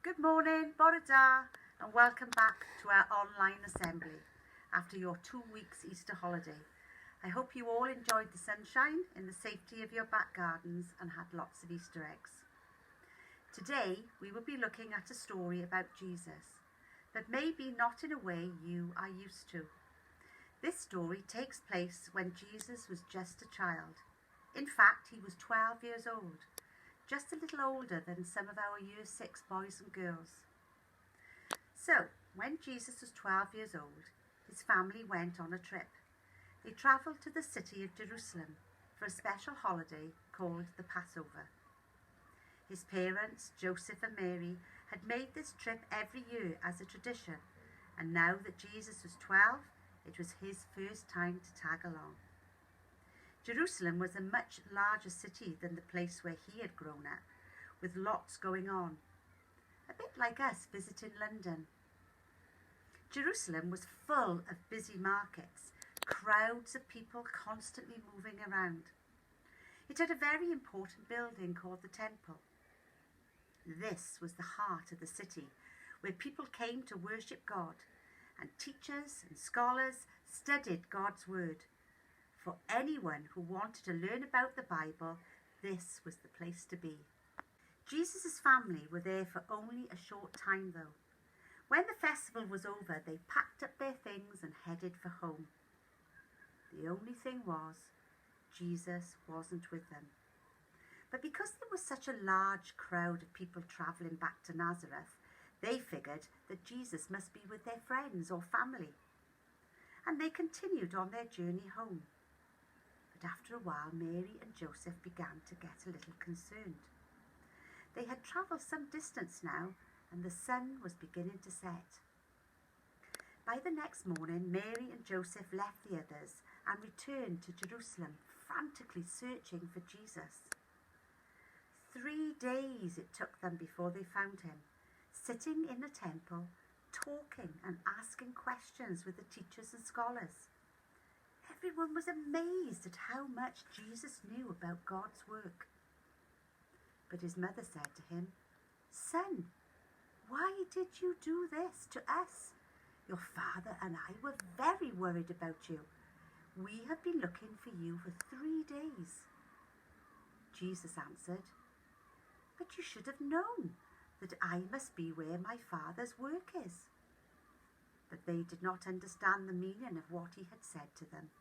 Good morning, Bore da, and welcome back to our online assembly after your 2 weeks Easter holiday. I hope you all enjoyed the sunshine in the safety of your back gardens and had lots of Easter eggs. Today we will be looking at a story about Jesus, but maybe not in a way you are used to. This story takes place when Jesus was just a child. In fact, he was 12 years old, just a little older than some of our Year 6 boys and girls. So, when Jesus was 12 years old, his family went on a trip. They travelled to the city of Jerusalem for a special holiday called the Passover. His parents, Joseph and Mary, had made this trip every year as a tradition, and now that Jesus was 12, it was his first time to tag along. Jerusalem was a much larger city than the place where he had grown up, with lots going on. A bit like us visiting London. Jerusalem was full of busy markets, crowds of people constantly moving around. It had a very important building called the Temple. This was the heart of the city, where people came to worship God, and teachers and scholars studied God's word. For anyone who wanted to learn about the Bible, this was the place to be. Jesus' family were there for only a short time though. When the festival was over, they packed up their things and headed for home. The only thing was, Jesus wasn't with them. But because there was such a large crowd of people travelling back to Nazareth, they figured that Jesus must be with their friends or family. And they continued on their journey home. But after a while, Mary and Joseph began to get a little concerned. They had travelled some distance now, and the sun was beginning to set. By the next morning, Mary and Joseph left the others and returned to Jerusalem, frantically searching for Jesus. 3 days it took them before they found him, sitting in the temple, talking and asking questions with the teachers and scholars. Everyone was amazed at how much Jesus knew about God's work. But his mother said to him, "Son, why did you do this to us? Your father and I were very worried about you. We have been looking for you for 3 days." Jesus answered, "But you should have known that I must be where my Father's work is." But they did not understand the meaning of what he had said to them.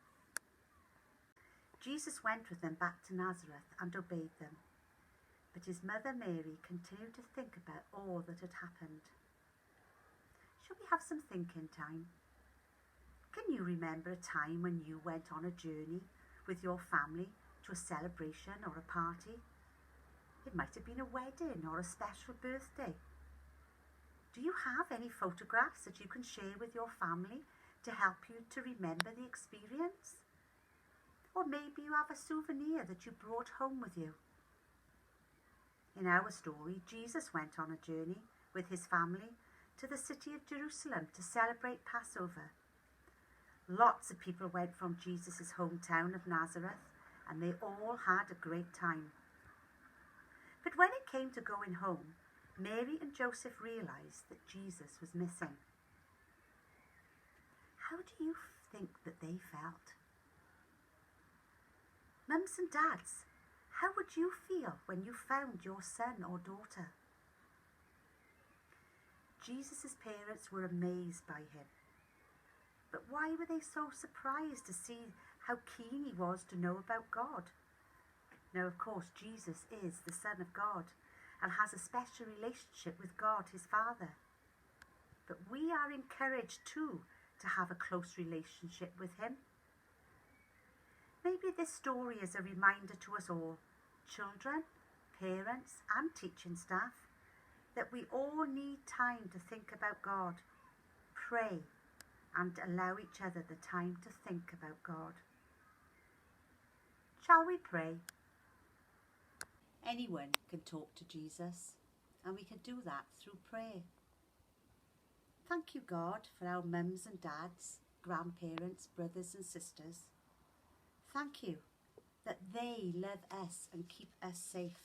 Jesus went with them back to Nazareth and obeyed them. But his mother Mary continued to think about all that had happened. Shall we have some thinking time? Can you remember a time when you went on a journey with your family to a celebration or a party? It might have been a wedding or a special birthday. Do you have any photographs that you can share with your family to help you to remember the experience? Or maybe you have a souvenir that you brought home with you. In our story, Jesus went on a journey with his family to the city of Jerusalem to celebrate Passover. Lots of people went from Jesus' hometown of Nazareth, and they all had a great time. But when it came to going home, Mary and Joseph realised that Jesus was missing. How do you think that they felt? Mums and dads, how would you feel when you found your son or daughter? Jesus' parents were amazed by him. But why were they so surprised to see how keen he was to know about God? Now, of course, Jesus is the Son of God and has a special relationship with God, his Father. But we are encouraged too to have a close relationship with him. Maybe this story is a reminder to us all, children, parents and teaching staff, that we all need time to think about God, pray and allow each other the time to think about God. Shall we pray? Anyone can talk to Jesus, and we can do that through prayer. Thank you, God, for our mums and dads, grandparents, brothers and sisters. Thank you that they love us and keep us safe.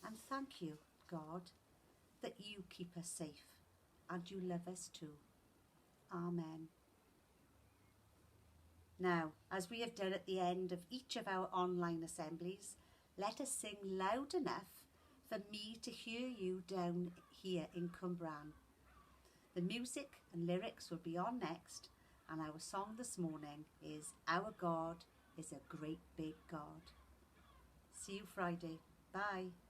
And thank you, God, that you keep us safe and you love us too. Amen. Now, as we have done at the end of each of our online assemblies, let us sing loud enough for me to hear you down here in Cwmbran. The music and lyrics will be on next, and our song this morning is Our God is a Great Big God. See you Friday. Bye.